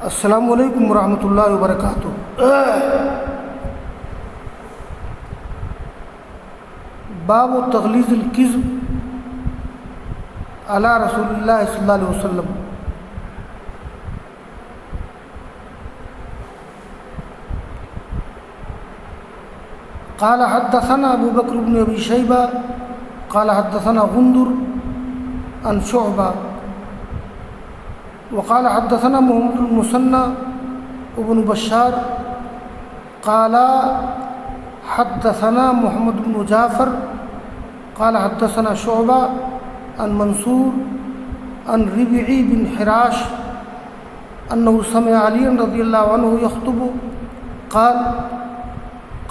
السلام علیکم ورحمۃ اللہ وبرکاتہ۔ باب تغلیظ الکذب علی رسول اللہ صلی اللہ علیہ وسلم۔ قال حدثنا ابو بکر بن ابی شیبہ قال حدثنا غندر عن شعبہ وقال حدثنا محمد المثنى ابن بشار قال حدثنا محمد بن جعفر قال حدثنا شعبہ عن منصور عن ربعی بن حراش انه سمع علی رضی اللہ عنہ یخطب قال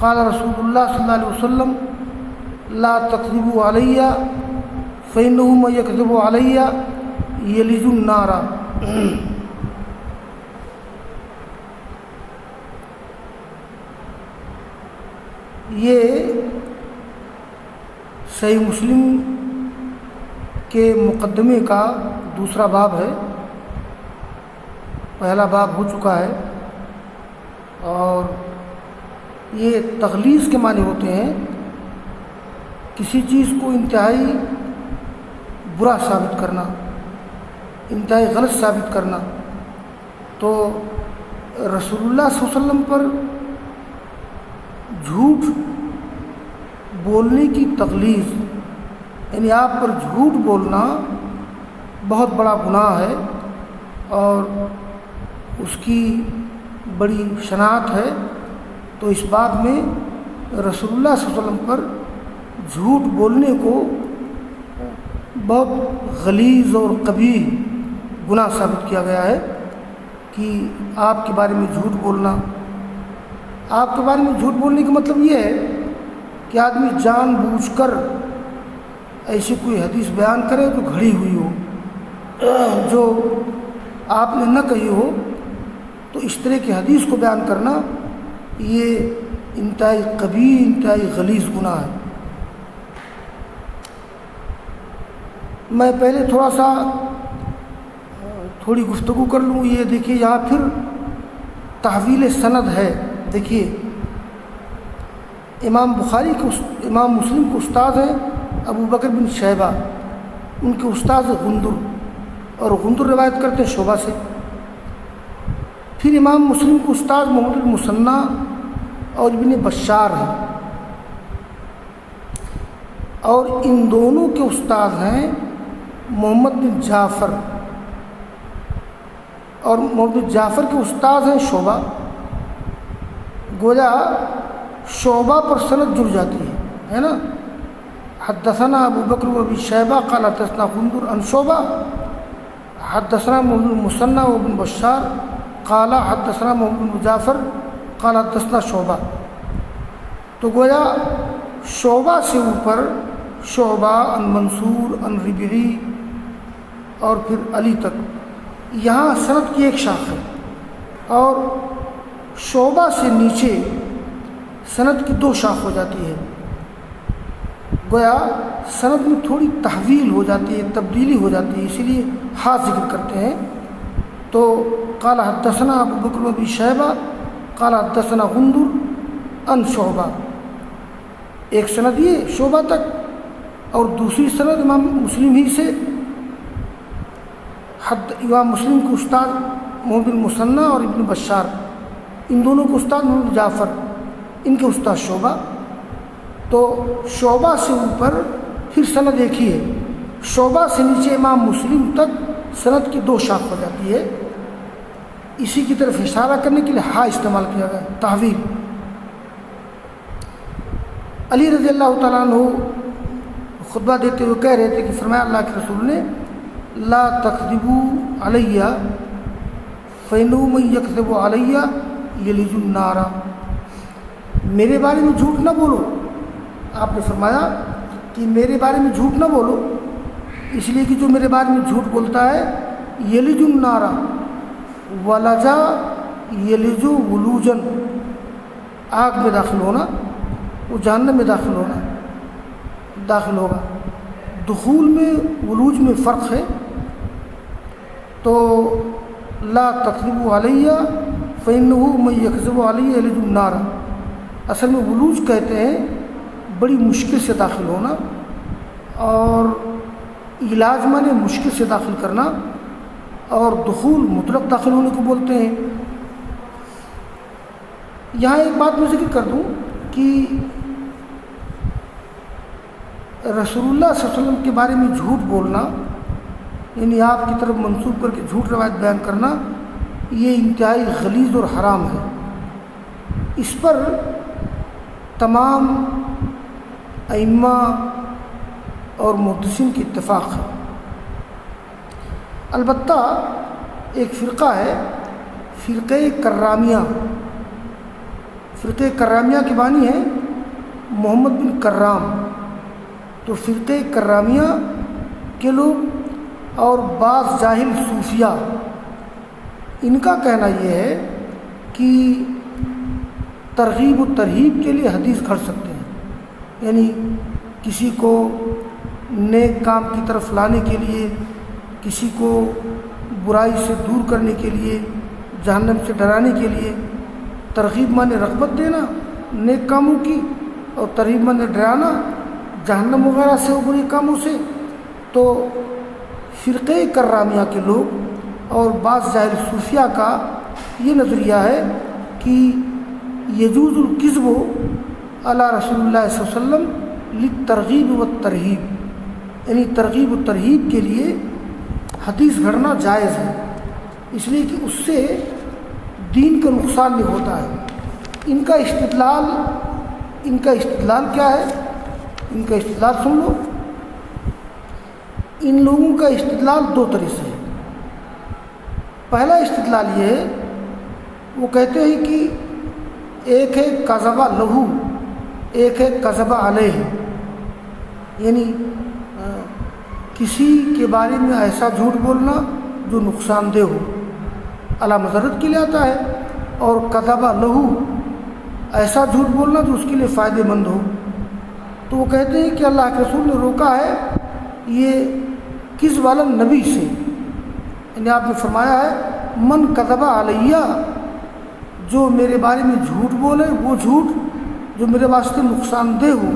قال رسول اللہ صلی اللہ علیہ وسلم لا تكذبوا علی فإنه من يكذب علی یلج النار۔ یہ صحیح مسلم کے مقدمے کا دوسرا باب ہے۔ پہلا باب ہو چکا ہے اور یہ تغلیظ کے معنی ہوتے ہیں کسی چیز کو انتہائی برا ثابت کرنا، انتہائی غلط ثابت کرنا۔ تو رسول اللہ صلی اللہ علیہ وسلم پر جھوٹ بولنے کی تغلیظ، یعنی آپ پر جھوٹ بولنا بہت بڑا گناہ ہے اور اس کی بڑی شناعت ہے۔ تو اس باب میں رسول اللہ صلی اللہ علیہ وسلم پر جھوٹ بولنے کو بہت غلیظ اور قبیح گناہ ثابت کیا گیا ہے کہ آپ کے بارے میں جھوٹ بولنا، آپ کے بارے میں جھوٹ بولنے کا مطلب یہ ہے کہ آدمی جان بوجھ کر ایسی کوئی حدیث بیان کرے جو گھڑی ہوئی ہو، جو آپ نے نہ کہی ہو، تو اس طرح کی حدیث کو بیان کرنا یہ انتہائی قبیح، انتہائی غلیظ گناہ ہے۔ میں پہلے تھوڑی گفتگو کر لوں۔ یہ دیکھیے یہاں پھر تحویل سند ہے۔ دیکھیے امام بخاری کے امام مسلم کے استاد ہیں ابو بکر بن شیبہ، ان کے استاد غندر، اور غندر روایت کرتے ہیں شعبہ سے۔ پھر امام مسلم کے استاد محمد المثنى اور ابن بشار ہیں، اور ان دونوں کے استاد ہیں محمد بن جعفر، اور محمد بن جعفر کے استاد ہیں شعبہ۔ گویا شعبہ پر سند جڑ جاتی ہے نا۔ حدثنا ابو بکر و ابی شیبہ قال حدثنا غندر عن شعبہ حدثنا محمد المثنى وابن بشار قال حدثنا محمد بن جعفر قال حدثنا شعبہ۔ تو گویا شعبہ سے اوپر شعبہ عن منصور عن ربعی اور پھر علی تک، یہاں سند کی ایک شاخ ہے، اور شعبہ سے نیچے سند کی دو شاخ ہو جاتی ہے۔ گویا سند میں تھوڑی تحویل ہو جاتی ہے، تبدیلی ہو جاتی ہے، اسی لیے ہاتھ ذکر کرتے ہیں۔ تو قال حدثنا ابو بکر ابی شیبہ قال حدثنا غندر عن شعبہ، ایک سند یہ شعبہ تک، اور دوسری سند امام مسلم ہی سے امام مسلم کے استاد محمد المثنى اور ابن بشار، ان دونوں کے استاد محمد جعفر، ان کے استاد شعبہ۔ تو شعبہ سے اوپر پھر سند ایک ہی ہے، شعبہ سے نیچے امام مسلم تک سند کی دو شاخ ہو جاتی ہے۔ اسی کی طرف اشارہ کرنے کے لیے ہاں استعمال کیا گیا، تحویل۔ علی رضی اللہ تعالیٰ عنہ خطبہ دیتے ہوئے کہہ رہے تھے کہ فرمایا اللہ کے رسول نے لا تکذبوا علی فإنہ من یکذب علی یلج النار، میرے بارے میں جھوٹ نہ بولو۔ آپ نے فرمایا کہ میرے بارے میں جھوٹ نہ بولو، اس لیے کہ جو میرے بارے میں جھوٹ بولتا ہے یلج النار، ولجا یلج ولوجن، آگ میں داخل ہونا، وہ جہنم میں داخل ہوگا۔ دخول میں ولوج میں فرق ہے۔ تو لا تکذبوا علیہ فإنہ من یکذب علیہ یلج النار. اصل میں ولوج کہتے ہیں بڑی مشکل سے داخل ہونا، اور علاج مانے مشکل سے داخل کرنا، اور دخول مطلق داخل ہونے کو بولتے ہیں. یہاں ایک بات میں ذکر کر دوں کہ رسول اللہ صلی اللہ علیہ وسلم کے بارے میں جھوٹ بولنا، یعنی آپ کی طرف منسوب کر کے جھوٹ روایت بیان کرنا، یہ انتہائی غلیظ اور حرام ہے. اس پر تمام ائمہ اور محدثین کی اتفاق ہے. البتہ ایک فرقہ ہے، فرقہ کرامیہ. فرقہ کرامیہ کے بانی ہیں محمد بن کرام. تو فرقہ کرامیہ کے لوگ اور بعض جاہل صوفیہ، ان کا کہنا یہ ہے کہ ترغیب و ترہیب کے لیے حدیث گھڑ سکتے ہیں، یعنی کسی کو نیک کام کی طرف لانے کے لیے، کسی کو برائی سے دور کرنے کے لیے، جہنم سے ڈرانے کے لیے. ترغیب مانے رغبت دینا نیک کاموں کی، اور ترغیب مانے ڈرانا جہنم وغیرہ سے، برے کاموں سے. تو فرقہ کرامیہ کے لوگ اور بعض جاہل صوفیہ کا یہ نظریہ ہے کہ یجوز الکذب علی رسول اللہ صلی اللہ علیہ وسلم للترغیب والترہیب، یعنی ترغیب و ترہیب کے لیے حدیث گھڑنا جائز ہے، اس لیے کہ اس سے دین کا نقصان نہیں ہوتا ہے. ان کا استدلال کیا ہے؟ ان کا استدلال سن لو. ان لوگوں کا استدلال دو طرح سے ہے. پہلا استدلال یہ ہے، وہ کہتے ہیں کہ ایک ہے کذب لہو، ایک ہے کذب علیہ، یعنی کسی کے بارے میں ایسا جھوٹ بولنا جو نقصان دہ ہو، علی مضرت کے لیے آتا ہے، اور کذب لہو ایسا جھوٹ بولنا جو اس کے لیے فائدہ مند ہو. تو وہ کہتے ہیں کہ اللہ کے رسول نے روکا ہے یہ کذب علی نبی سے، یعنی آپ نے فرمایا ہے من کذب علیہ، جو میرے بارے میں جھوٹ بولے، وہ جھوٹ جو میرے واسطے نقصان دہ ہو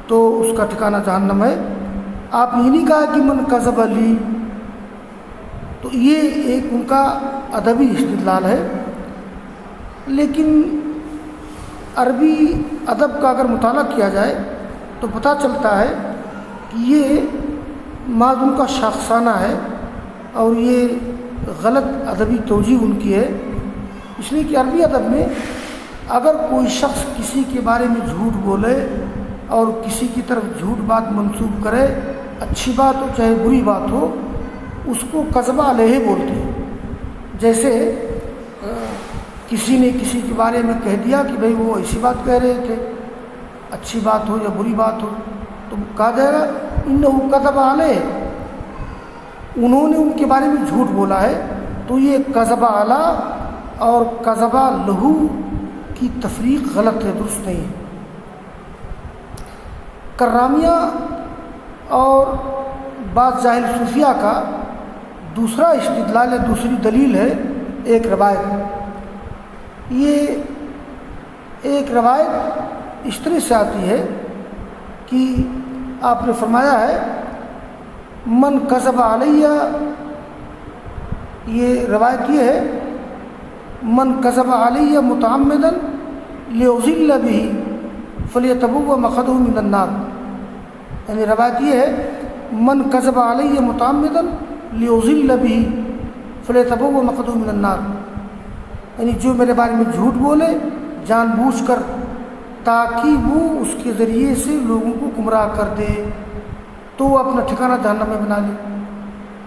تو اس کا ٹھکانہ جہنم ہے. آپ یہ نہیں کہا کہ من کذب علی. تو یہ ایک ان کا ادبی استدلال ہے. لیکن عربی ادب کا اگر مطالعہ کیا جائے تو پتہ چلتا ہے کہ یہ بعض ان کا شاخسانہ ہے، اور یہ غلط ادبی توجیہ ان کی ہے. اس لیے کہ عربی ادب میں اگر کوئی شخص کسی کے بارے میں جھوٹ بولے اور کسی کی طرف جھوٹ بات منسوب کرے، اچھی بات ہو چاہے بری بات ہو، اس کو کذب علیہ بولتے ہیں. جیسے کسی نے کسی کے بارے میں کہہ دیا کہ بھئی وہ ایسی بات کہہ رہے تھے، اچھی بات ہو یا بری بات ہو، تو کہا جائے گا انہو کذب علیہ، انہوں نے ان کے بارے میں جھوٹ بولا ہے. تو یہ کذب علی اور کذب لہو کی تفریق غلط ہے، درست نہیں ہے. کرامیہ اور بعض جاہل صوفیہ کا دوسرا استدلال ہے، دوسری دلیل ہے ایک روایت. یہ ایک روایت اس طرح سے آتی ہے کہ آپ نے فرمایا ہے من کذب علیہ، یہ روایت یہ ہے من کذب علیہ متعمدا لیضل بہ فلیتبوأ مقعدہ من النار. یعنی روایت یہ ہے من کذب علیہ متعمدا لیضل بہ فلیتبوأ مقعدہ من النار، یعنی جو میرے بارے میں جھوٹ بولے جان بوجھ کر تاکہ وہ اس کے ذریعے سے لوگوں کو گمراہ کر دے تو وہ اپنا ٹھکانہ جہنم میں بنا لے.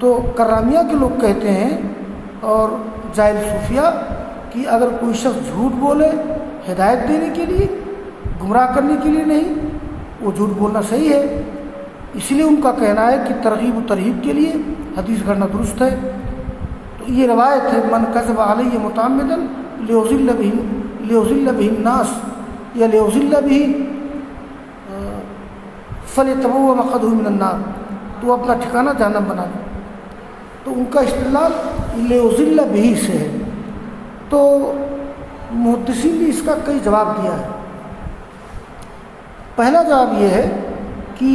تو کرامیہ کے لوگ کہتے ہیں اور جاہل صوفیہ کہ اگر کوئی شخص جھوٹ بولے ہدایت دینے کے لیے، گمراہ کرنے کے لیے نہیں، وہ جھوٹ بولنا صحیح ہے. اس لیے ان کا کہنا ہے کہ ترغیب و ترہیب کے لیے حدیث گھڑنا درست ہے. تو یہ روایت ہے من کذب علیہ متعمدا لیضل بہ الناس یا لیضل بہ فلیتبوأ مقعدہ من النار، تو اپنا ٹھکانہ جہنم بنا لے. تو ان کا استدلال لیوزل بھی سے ہے۔ تو محدثین نے اس کا کئی جواب دیا ہے۔ پہلا جواب یہ ہے کہ،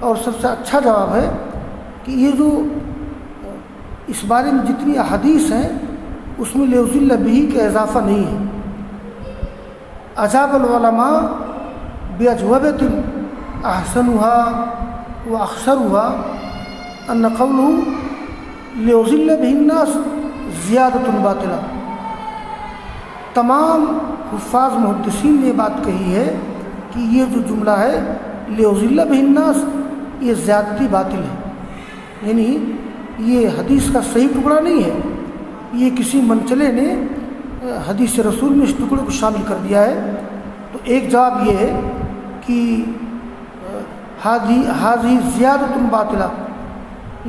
اور سب سے اچھا جواب ہے، کہ یہ جو اس بارے میں جتنی احادیث ہیں اس میں لیوزل بھی کا اضافہ نہیں ہے۔ اجاب العلماء باجوبۃ احسنها واخسرها ان قوله لیوزل به الناس زیادۃ باطلہ۔ تمام حفاظ محدثین نے یہ بات کہی ہے کہ یہ جو جملہ ہے لیوزل به الناس، یہ زیادتی باطل ہے، یعنی یہ حدیث کا صحیح ٹکڑا نہیں ہے، یہ کسی منچلے نے حدیث رسول میں اس ٹکڑے کو شامل کر دیا ہے۔ تو ایک جواب یہ ہے کہ حاضی زیادۃ باطلہ،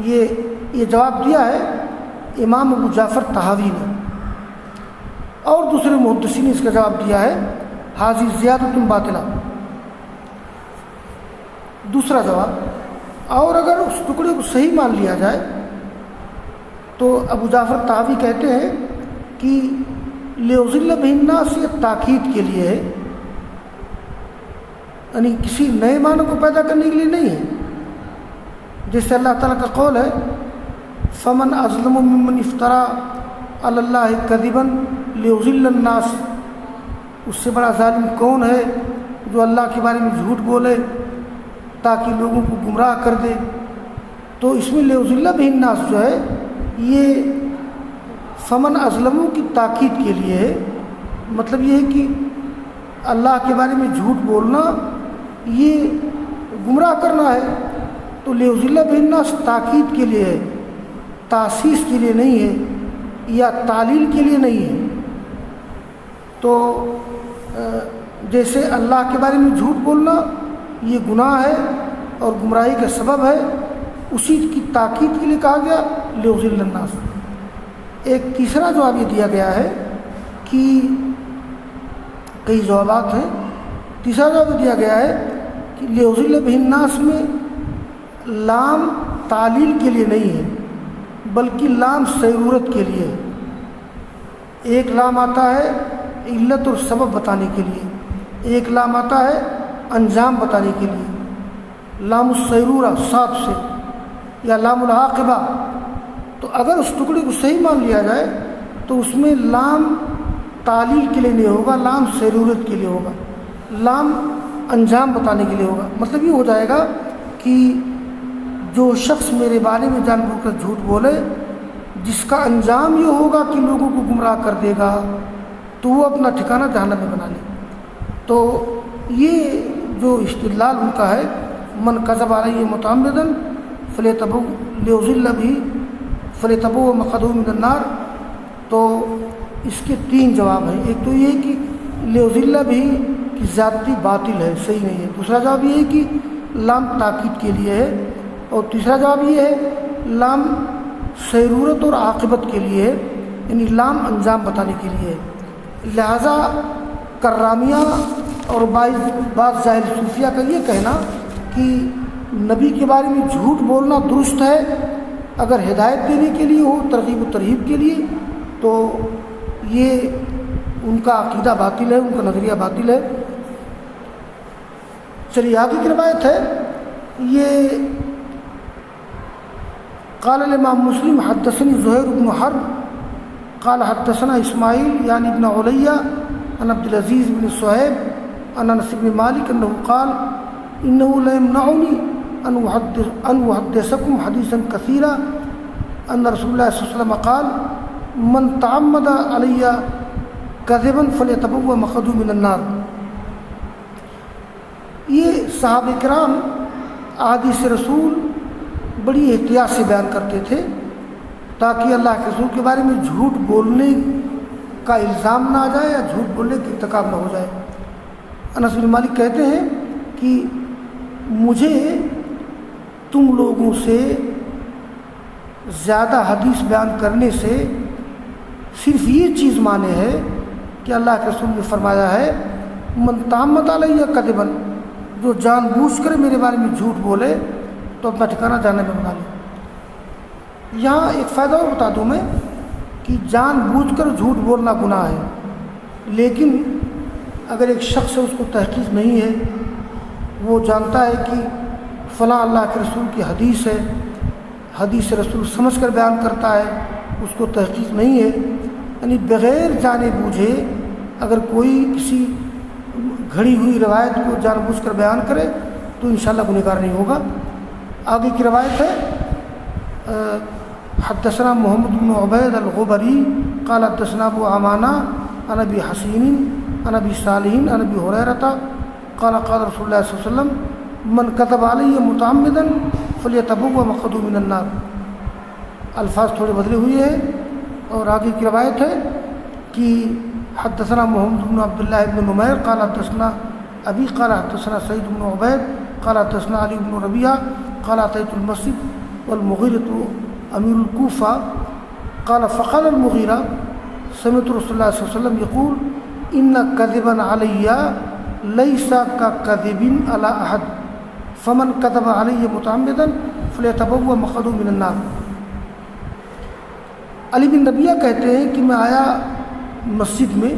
یہ جواب دیا ہے امام ابو جعفر طحاوی نے، اور دوسرے محدثین نے اس کا جواب دیا ہے حاضی زیادۃ باطلہ۔ دوسرا جواب، اور اگر اس ٹکڑے کو صحیح مان لیا جائے تو ابو جعفر طحاوی کہتے ہیں کہ لیوزل به الناس یہ تاکید کے لیے ہے، یعنی کسی نئے معنی کو پیدا کرنے کے لیے نہیں ہے۔ جیسے اللہ تعالیٰ کا قول ہے فمن اظلم ممن افترا علی اللہ کذبا لیضل الناس، اس سے بڑا ظالم کون ہے جو اللہ کے بارے میں جھوٹ بولے تاکہ لوگوں کو گمراہ کر دے۔ تو اس میں لیضل به الناس جو ہے یہ فمن اظلموں کی تاکید کے لیے ہے، مطلب یہ ہے کہ اللہ کے بارے میں جھوٹ بولنا یہ گمراہ کرنا ہے۔ تو لیضل به الناس تاکید کے لیے ہے، تاسیس کے لیے نہیں ہے یا تعلیل کے لیے نہیں ہے۔ تو جیسے اللہ کے بارے میں جھوٹ بولنا یہ گناہ ہے اور گمراہی کا سبب ہے، اسی کی تاکید کے لیے کہا گیا لیضل الناس۔ ایک تیسرا جواب یہ دیا گیا ہے کہ کئی جوابات ہیں، تیسرا جواب یہ دیا گیا ہے کہ لیضل به الناس میں لام تعلیل کے لیے نہیں ہے بلکہ لام سیرورت کے لیے ہے۔ ایک لام آتا ہے علت اور سبب بتانے کے لیے، ایک لام آتا ہے انجام بتانے کے لیے، لام السیرورہ ساتھ سے یا لام العاقبہ۔ تو اگر اس ٹکڑے کو صحیح مان لیا جائے تو اس میں لام تعلیل کے لیے نہیں ہوگا، لام سیرورت کے لیے ہوگا، لام انجام بتانے کے لیے ہوگا۔ مطلب یہ ہو جائے گا کہ جو شخص میرے بارے میں جان بوجھ کر جھوٹ بولے جس کا انجام یہ ہوگا کہ لوگوں کو گمراہ کر دے گا تو وہ اپنا ٹھکانہ جہنم میں بنا لے۔ تو یہ جو استدلال ان کا ہے من کذب علیہ متعمدا فلیتبوأ لیضل به فلیتبوأ مقعدہ من النار۔ تو اس کے تین جواب ہیں۔ ایک تو یہ کہ لیضل به کی زیادتی باطل ہے، صحیح نہیں ہے۔ دوسرا جواب یہ ہے کہ لام تاکید کے لیے ہے، اور تیسرا جواب یہ ہے لام سیرورت اور عاقبت کے لیے ہے، یعنی لام انجام بتانے کے لیے ہے۔ لہذا کرامیہ اور بعض ظاہر صوفیہ کا یہ کہنا کہ نبی کے بارے میں جھوٹ بولنا درست ہے اگر ہدایت دینے کے لیے ہو، ترغیب و ترہیب کے لیے، تو یہ ان کا عقیدہ باطل ہے، ان کا نظریہ باطل ہے۔ چلیے آگے کی روایت ہے، یہ قال الامام مسلم حدثني زهير بن حرب قال حدثنا اسماعیل یعنی ابن علیہ عن عبد العزیز بن صہیب عن انس بن مالک انه قال انه لا يمنعني ان احدثكم حديثا كثيرا ان رسول الله صلى الله عليه وسلم قال من تعمد علي كذبا فليتبوأ مقعده من النار۔ یہ صحابہ کرام احادیث رسول بڑی احتیاط سے بیان کرتے تھے تاکہ اللہ کے رسول کے بارے میں جھوٹ بولنے کا الزام نہ آ جائے یا جھوٹ بولنے کا ارتکاب نہ ہو جائے۔ انس بن مالک کہتے ہیں کہ مجھے تم لوگوں سے زیادہ حدیث بیان کرنے سے صرف یہ چیز مانے ہے کہ اللہ کے رسول نے فرمایا ہے من تعمد علیہ کذبا، جو جان بوجھ کر میرے بارے میں جھوٹ بولے تو اپنا ٹھکانہ جہنم میں بنا لے۔ یہاں ایک فائدہ اور بتا دوں میں کہ جان بوجھ کر جھوٹ بولنا گناہ ہے، لیکن اگر ایک شخص اس کو تحقیق نہیں ہے، وہ جانتا ہے کہ فلاں اللہ کے رسول کی حدیث ہے، حدیث رسول سمجھ کر بیان کرتا ہے، اس کو تحقیق نہیں ہے، یعنی بغیر جانے بوجھے اگر کوئی کسی گھڑی ہوئی روایت کو جان بوجھ کر بیان کرے تو انشاءاللہ گنہگار نہیں ہوگا۔ آگے کی روایت ہے حدثنا محمد بن عبید الغبری قال حدثنا ابو عمانہ عن ابی حسین عن ابی صالح عن ابی ہریرہ قال قال رسول اللہ صلی اللہ علیہ وسلم من کذب علی متعمدا فلیتبوأ مقعدہ من النار۔ الفاظ تھوڑے بدلے ہوئے ہیں، اور آگے کی روایت ہے کہ حدثنا محمد بن عبداللہ بن نمیر قال حدثنا ابی قال حدثنا سعید بن عبید قال حدثنا علی بن ربیعہ قال اتیت المسجد والمغیرۃ امیر الکوفہ قال فقال المغیرہ سمعت رسول اللہ صلی اللہ علیہ وسلم یقول ان کذبا علی لیس ککذب علی احد فمن کذب علی متعمدا فلیتبوأ مقعدہ من النار۔ علی بن ربیعہ کہتے ہیں کہ میں آیا مسجد میں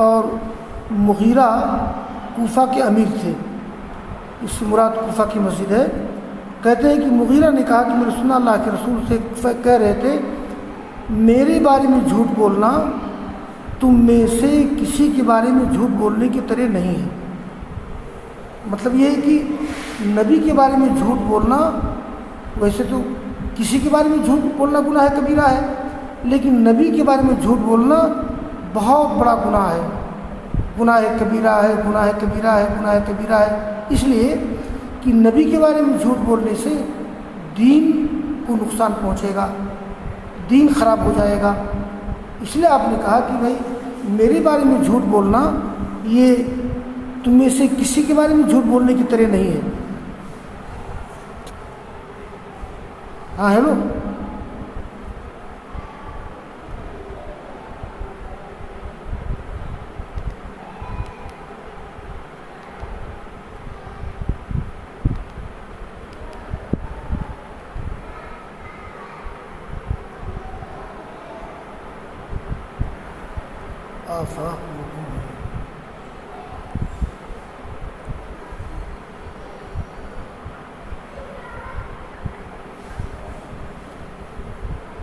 اور مغیرہ کوفہ کے امیر تھے، اس سے مراد کوفہ کی مسجد ہے۔ کہتے ہیں کہ مغیرہ نے کہا کہ میں نے سنا اللہ کے رسول سے کہہ رہے تھے میرے بارے میں جھوٹ بولنا تم میں سے کسی کے بارے میں جھوٹ بولنے کی طرح نہیں ہے۔ مطلب یہ ہے کہ نبی کے بارے میں جھوٹ بولنا، ویسے تو کسی کے بارے میں جھوٹ بولنا گناہ کبیرہ ہے، لیکن نبی کے بارے میں جھوٹ بولنا بہت بڑا گناہ ہے، گناہ کبیرہ ہے، گناہ کبیرہ ہے، گناہ کبیرہ ہے۔ اس لیے کہ نبی کے بارے میں جھوٹ بولنے سے دین کو نقصان پہنچے گا، دین خراب ہو جائے گا۔ اس لیے آپ نے کہا کہ بھائی میرے بارے میں جھوٹ بولنا یہ تم میں سے کسی کے بارے میں جھوٹ بولنے کی طرح نہیں ہے۔ ہاں ہیلو،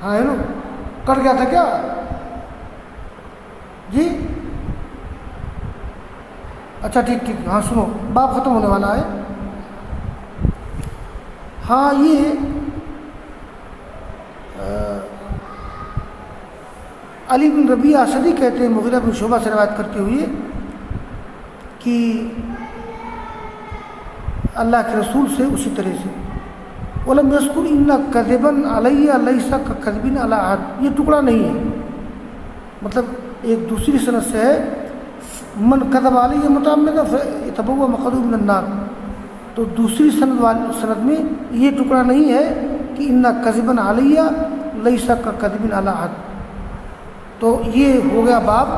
ہاں ہیلو، کٹ گیا تھا کیا؟ جی اچھا ٹھیک ٹھیک، ہاں سنو، باب ختم ہونے والا ہے۔ ہاں یہ علی بن ربیعہ اسدی کہتے ہیں مغیرہ بن شعبہ سے روایت کرتے ہوئے کہ اللہ کے رسول سے اسی طرح سے وَلَمْ يَذْكُرْ إِنَّ كَذِبًا عَلَيَّ لَيْسَ كَكَذِبٍ عَلَىٰ أَحَدٍ، یہ ٹکڑا نہیں ہے، مطلب ایک دوسری سند سے ہے من کذب علی متعمدا فلیتبوأ مقعدہ من النار، تو دوسری سند میں یہ ٹکڑا نہیں ہے کہ ان کذبا علی لیس ککذب علی احد۔ تو یہ ہو گیا باب۔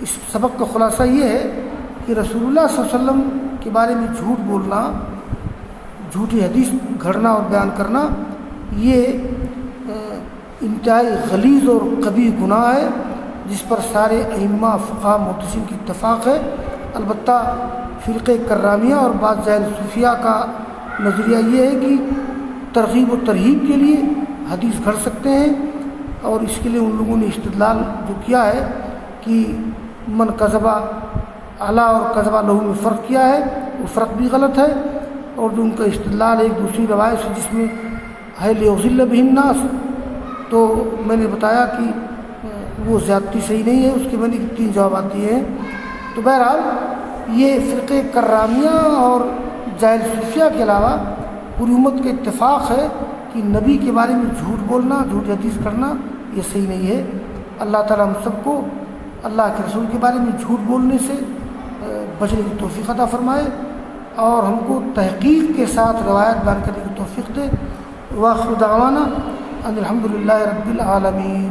اس سبق کا خلاصہ یہ ہے کہ رسول اللہ صلی اللہ علیہ وسلم کے بارے میں جھوٹ بولنا، جھوٹی حدیث گھڑنا اور بیان کرنا یہ انتہائی غلیظ اور قبیح گناہ ہے، جس پر سارے ائمہ فقہاء محدثین کی اتفاق ہے۔ البتہ فرقہ کرامیہ اور بعض جاہل صوفیہ کا نظریہ یہ ہے کہ ترغیب و ترہیب کے لیے حدیث گھڑ سکتے ہیں، اور اس کے لیے ان لوگوں نے استدلال جو کیا ہے کہ من کذبہ علی اور کذبہ لہو میں فرق کیا ہے، وہ فرق بھی غلط ہے، اور جو ان کا استدلال ایک دوسری روایت سے جس میں ہے لیضل بہ الناس، تو میں نے بتایا کہ وہ زیادتی صحیح نہیں ہے، اس کے میں نے 3 جوابات دیے ہیں۔ تو بہرحال یہ فرقہ کرامیہ اور جاہل صوفیہ کے علاوہ پوری امت کا اتفاق ہے کہ نبی کے بارے میں جھوٹ بولنا، جھوٹ حدیث کرنا یہ صحیح نہیں ہے۔ اللہ تعالیٰ ہم سب کو اللہ کے رسول کے بارے میں جھوٹ بولنے سے بچنے کی توفیق عطا فرمائے، اور ہم کو تحقیق کے ساتھ روایت بیان کرنے کی توفیق دے۔ وآخر دعوانا ان الحمد للہ رب العالمین۔